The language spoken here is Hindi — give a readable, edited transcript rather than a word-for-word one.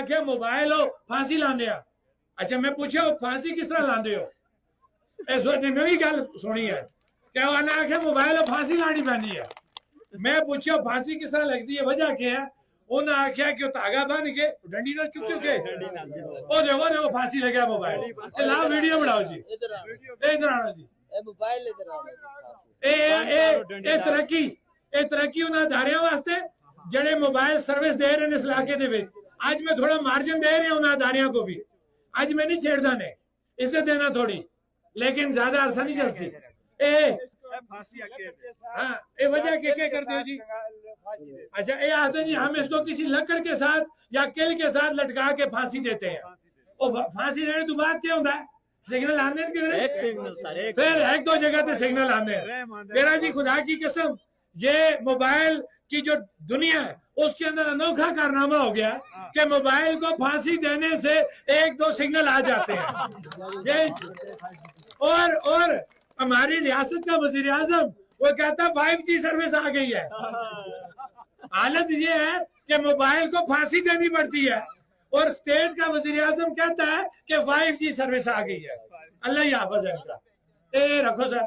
आख्या मोबाइल हो फांसी लांदे आ। अच्छा मैं पूछा फांसी किस तरह लांदे हो, इस वक्त नवी गल सुनी है क्या उन्हें आख्या मोबाइल हो फांसी लानी पैंदी है। मैं पूछा फांसी किस तरह लगती है, वजह क्या है, उन्हें आख्या कि धागा बन के डंडी ना चुक के ओ देखो फांसी लगे मोबाइल। लाओ वीडियो बनाओ जी, इधर आओ जी। मोबाइल तरक्की उन्हें अदारियां वास्ते जेडे मोबाइल सर्विस दे रहे हैं इस इलाके दे विच। आज मैं थोड़ा मार्जिन दे रहा उन्हें अदारियां को भी, आज मैं नहीं छेड़ता ने, इज्जत देना थोड़ी, लेकिन ज्यादा अरसा नहीं चल सी। हाँ ये वजह क्या करते हो जी। अच्छा ये आते जी हम इसको किसी लकड़ के साथ या किल के साथ लटका के फांसी देते हैं। और फांसी देने तो बाद क्या होता है, सिग्नल आने फिर एक दो जगह से सिग्नल आने। मेरा जी खुदा की कसम ये मोबाइल की जो दुनिया है उसके अंदर अनोखा कारनामा हो गया कि मोबाइल को फांसी देने से एक दो सिग्नल आ जाते हैं। ये और हमारी रियासत का वजीर आजम वो कहता 5G सर्विस आ गई है। हालत ये है कि मोबाइल को फांसी देनी पड़ती है और स्टेट का वजीर आजम कहता है कि 5G सर्विस आ गई है। अल्लाह ही हाफिज है इनका। ए रखो सर।